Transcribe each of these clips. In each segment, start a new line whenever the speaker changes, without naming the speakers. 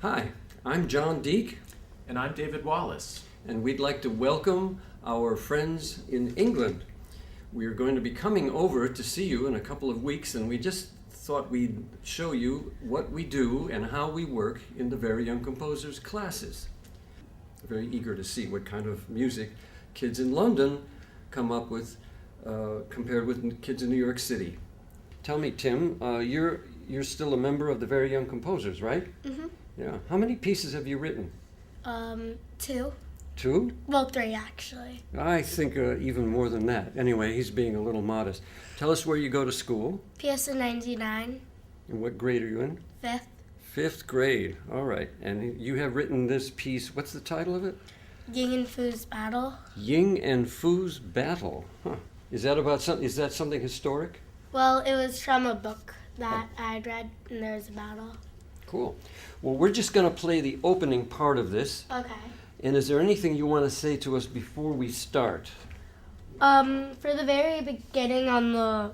Hi, I'm John Deek,
And I'm David Wallace.
and we'd like to welcome our friends in England. We are going to be coming over to see you in a couple of weeks, and we just thought we'd show you what we do and how we work in the Very Young Composers classes. Very eager to see what kind of music kids in London come up with compared with kids in New York City. Tell me, Tim, you're still a member of the Very Young Composers, right?
Mm-hmm.
Yeah. How many pieces have you written?
2.
2?
Well, 3 actually.
I think even more than that. Anyway, he's being a little modest. Tell us where you go to school
PSN 99,
and what grade are you in?
5th.
5th grade. All right. And you have written this piece. What's the title of it?
Ying and Fu's Battle.
Ying and Fu's Battle. Huh. Is that about something? Is that something historic?
Well, it was from a book that I'd read, and there was a battle.
Cool. Well, we're just going to play the opening part of this.
Okay.
And is there anything you want to say to us before we start?
For the very beginning on the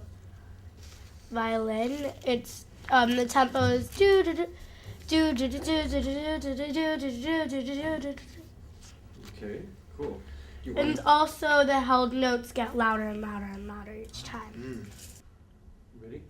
violin, it's the tempo is do do do do do do do do do do do do.
Okay, cool.
And also the held notes get louder and louder and louder each time.
Ready?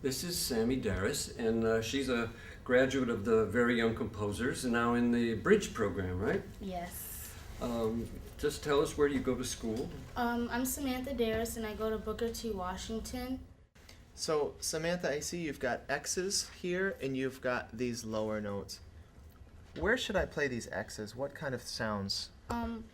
This is Sammy Darris, and she's a graduate of the Very Young Composers, and now in the bridge program, right?
Yes.
Just tell us, where do you go to school?
I'm Samantha Darris, and I go to Booker T. Washington.
So, Samantha, I see you've got X's here, and you've got these lower notes. Where should I play these X's? What kind of sounds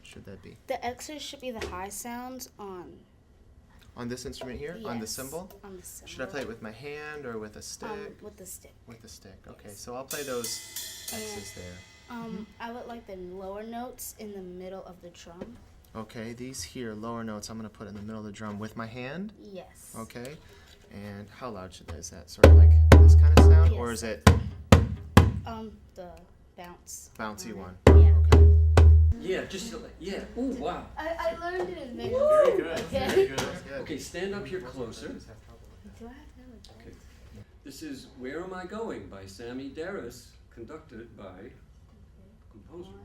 should that be?
The X's should be the high sounds
On this instrument here? On the
yes,
cymbal?
On the cymbal.
Should I play it with my hand or with a stick?
With the stick.
With the stick. Okay,
Yes.
so I'll play those X's there.
I would like the lower notes in the middle of the drum.
Okay, these here, lower notes, I'm going to put in the middle of the drum with my hand.
Yes.
Okay, and how loud should that? Is that sort of like this kind of sound? Or is
Yes.
it
The bounce.
bouncy one?
Yeah.
Okay.
Yeah, just, yeah. Ooh, wow.
I learned it in
Very good. Very good.
Okay, stand up here closer.
Do I have that?
Okay. This is Where Am I Going by Sammy Darris, conducted by composer.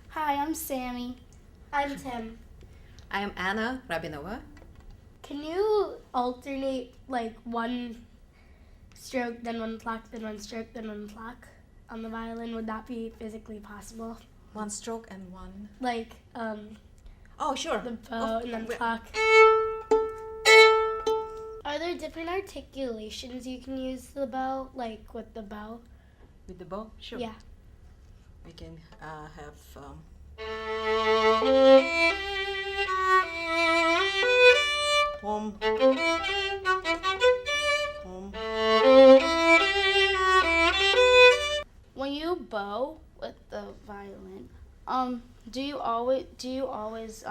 Hi, I'm Sammy. I'm Tim.
I am Anna Rabinova.
Can you alternate like one stroke, then one pluck, then one stroke, then one pluck on the violin? Would that be physically possible?
One stroke and one.
Like
Oh, sure.
the bow and then
we-
pluck. Are there different articulations you can use the bow, like with the bow?
With the bow? Sure.
Yeah.
We can have. Home. Home.
When you bow with the violin, do you always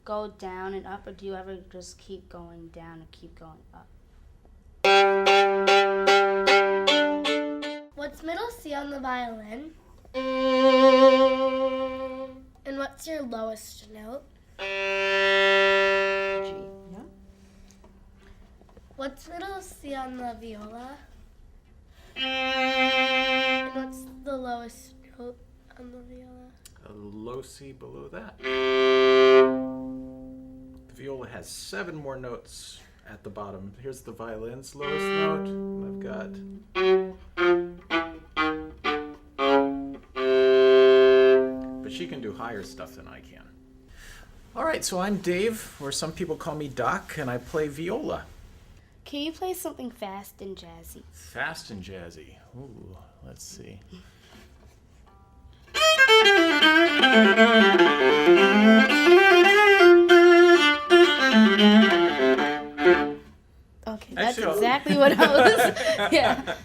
go down and up, or do you ever just keep going down and keep going up?
What's middle C on the violin? And what's your lowest note?
G. Yeah.
What's middle C on the viola? And what's the lowest note on the viola?
A low C below that. The viola has 7 more notes at the bottom. Here's the violin's lowest note. I've got. But she can do higher stuff than I can. All right, so I'm Dave, or some people call me Doc, and I play viola.
Can you play something fast and jazzy?
Fast and jazzy. Ooh, let's see.
Okay, that's
Actually,
exactly what I was. Yeah.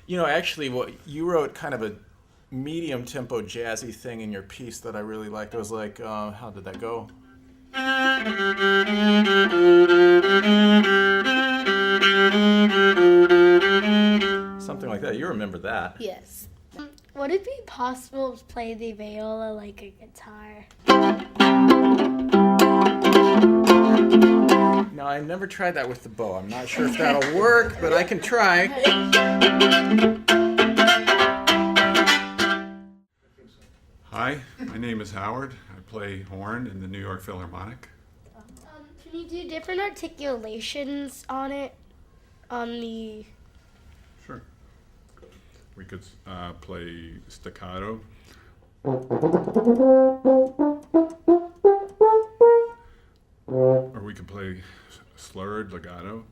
You know, actually, what you wrote kind of a medium tempo jazzy thing in your piece that I really liked. It was like, how did that go? Something like that. You remember that.
Yes.
Would it be possible to play the viola like a guitar?
No, I never tried that with the bow. I'm not sure if that'll work, but I can try.
Hi, my name is Howard. I play horn in the New York Philharmonic.
Can you do different articulations on it? On the...
Sure. We could play staccato. Or we could play slurred legato.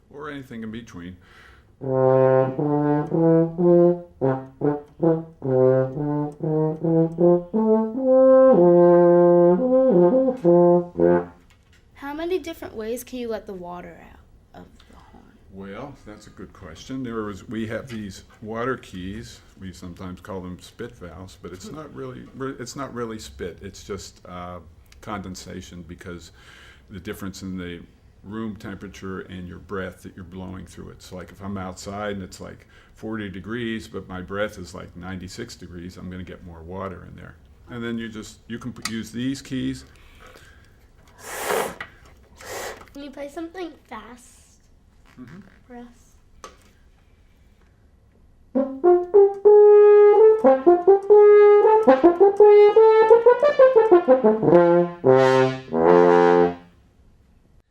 Or anything in between.
How many different ways can you let the water out of the horn?
Well, that's a good question. We have these water keys. We sometimes call them spit valves, but it's not really spit. It's just condensation, because the difference in the room temperature and your breath that you're blowing through it. So like if I'm outside and it's like 40 degrees, but my breath is like 96 degrees, I'm going to get more water in there. And then you can use these keys.
Can you play something fast for us?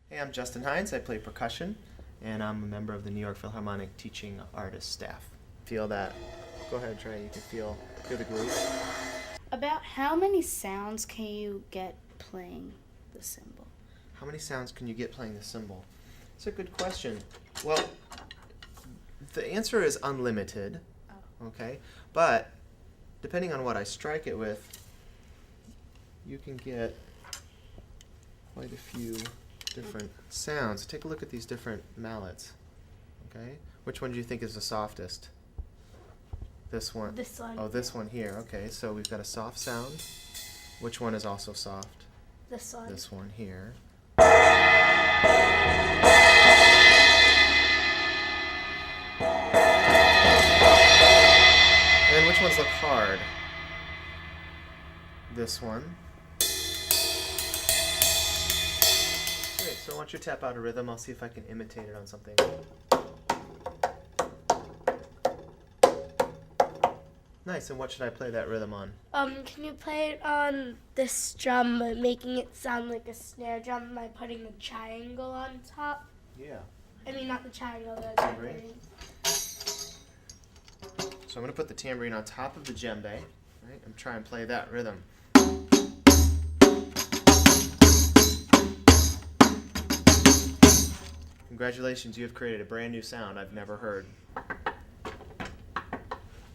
Hey, I'm Justin Hines. I play percussion, and I'm a member of the New York Philharmonic Teaching Artist staff. Feel that? Go ahead, Trey. You can feel the groove.
About how many sounds can you get playing the cymbal?
How many sounds can you get playing the cymbal? It's a good question. Well, the answer is unlimited, okay? But depending on what I strike it with, you can get quite a few different sounds. Take a look at these different mallets, okay? Which one do you think is the softest? This one?
This one.
Oh, this one here. Okay, so we've got a soft sound. Which one is also soft?
This one.
This one here. And which ones look hard? This one. Great, so I want you to tap out a rhythm. I'll see if I can imitate it on something. Nice, and what should I play that rhythm on?
Can you play it on this drum, but making it sound like a snare drum by putting the triangle on top?
Yeah.
I mean, not the triangle, the
Tambourine.
tambourine.
So I'm going to put the tambourine on top of the djembe, right, and try and play that rhythm. Congratulations, you have created a brand new sound I've never heard.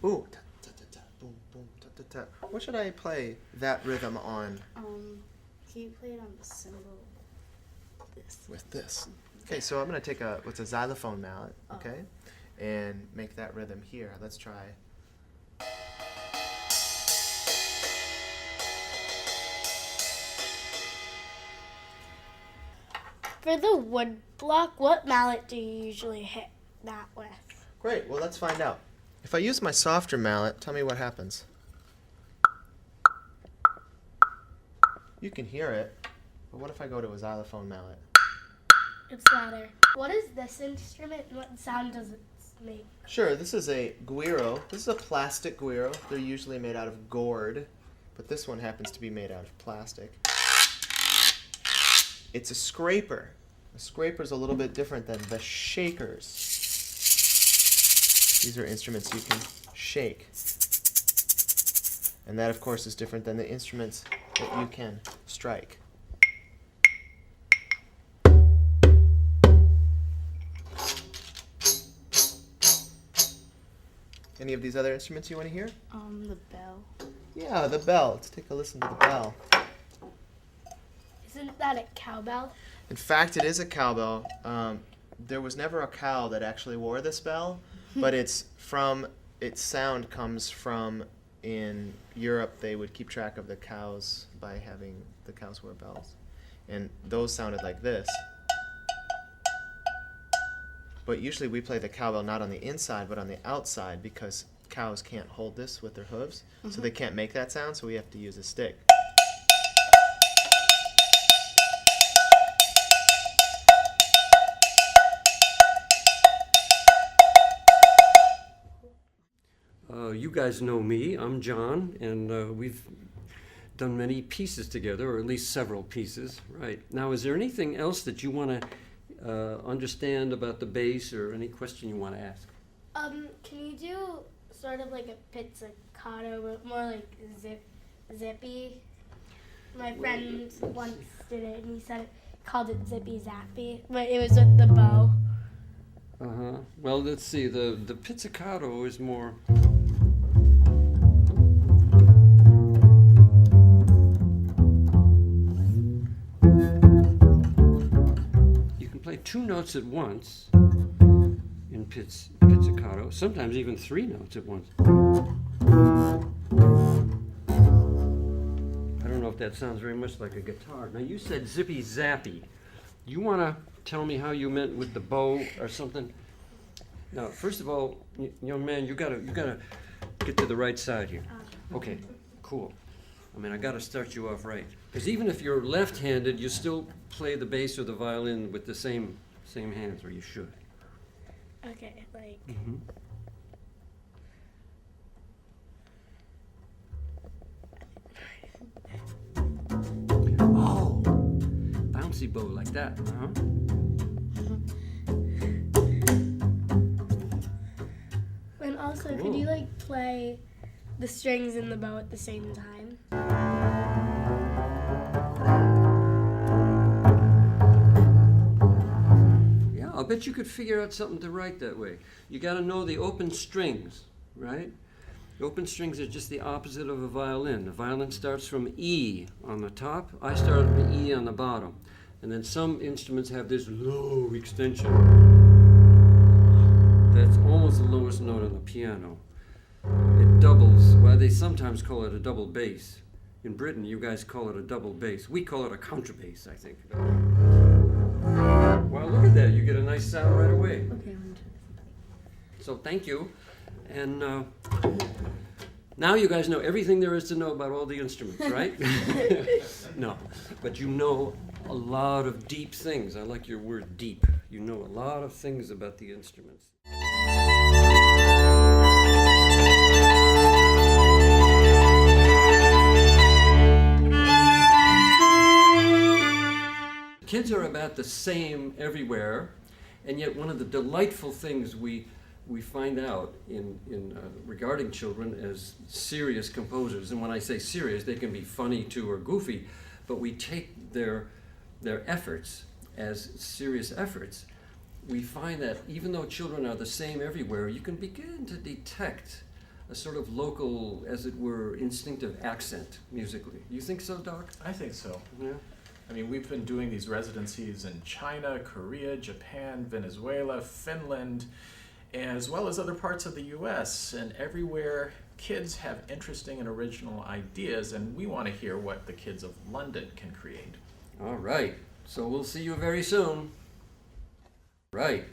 Ooh. Ta, ta, ta, ta, boom, boom, ta, ta, ta. What should I play that rhythm on
Can you play it on the cymbal? This.
with this? Okay, so I'm going to take what's a xylophone mallet, okay, and make that rhythm here. Let's try.
For the wood block, what mallet do you usually hit that with?
Great, well, let's find out. If I use my softer mallet, tell me what happens. You can hear it, but what if I go to a xylophone mallet?
It's louder. What is this instrument? What sound does it make?
Sure, this is a guiro. This is a plastic guiro. They're usually made out of gourd, but this one happens to be made out of plastic. It's a scraper. A scraper is a little bit different than the shakers. These are instruments you can shake. And that, of course, is different than the instruments that you can strike. Any of these other instruments you want to hear?
The bell.
Yeah, the bell. Let's take a listen to the bell.
Isn't that a cowbell?
In fact, it is a cowbell. There was never a cow that actually wore this bell, but its sound comes from, in Europe, they would keep track of the cows by having the cows wear bells. And those sounded like this. But usually we play the cowbell not on the inside, but on the outside, because cows can't hold this with their hooves, so they can't make that sound, so we have to use a stick.
You guys know me. I'm John, and we've done many pieces together, or at least several pieces. Right. Now, is there anything else that you want to understand about the bass, or any question you want to ask?
Can you do sort of like a pizzicato, but more like zippy? My friend once did it, and he said called it zippy zappy, but it was with the bow.
Uh-huh. Well, let's see. The pizzicato is more... You can play 2 notes at once in pizzicato, sometimes even 3 notes at once. I don't know if that sounds very much like a guitar. Now, you said zippy zappy. You want to tell me how you meant with the bow or something? Now, first of all, young man, you gotta get to the right side here. Okay, cool. I mean, I gotta start you off right. Because even if you're left-handed, you still play the bass or the violin with the same hands, or you should.
Okay, like.
Mm-hmm. Oh, bouncy bow like that, huh?
And also,
Cool.
could you like play the strings and the bow at the same time?
Yeah, I'll bet you could figure out something to write that way. You gotta know the open strings, right? The open strings are just the opposite of a violin. The violin starts from E on the top. I start from E on the bottom. And then some instruments have this low extension. That's almost the lowest note on the piano. It doubles. Well, they sometimes call it a double bass. In Britain, you guys call it a double bass. We call it a contrabass, I think. Well, look at that. You get a nice sound right away.
Okay,
So thank you. And now you guys know everything there is to know about all the instruments, right? No, but you know a lot of deep things. I like your word deep. You know a lot of things about the instruments. Kids are about the same everywhere, and yet one of the delightful things we find out in regarding children as serious composers, and when I say serious, they can be funny too or goofy, but we take their efforts as serious efforts. We find that even though children are the same everywhere, you can begin to detect a sort of local, as it were, instinctive accent musically. You think so, Doc?
I think so.
Yeah.
I mean, we've been doing these residencies in China, Korea, Japan, Venezuela, Finland, as well as other parts of the U.S. And everywhere, kids have interesting and original ideas, and we want to hear what the kids of London can create.
All right. So we'll see you very soon. Right.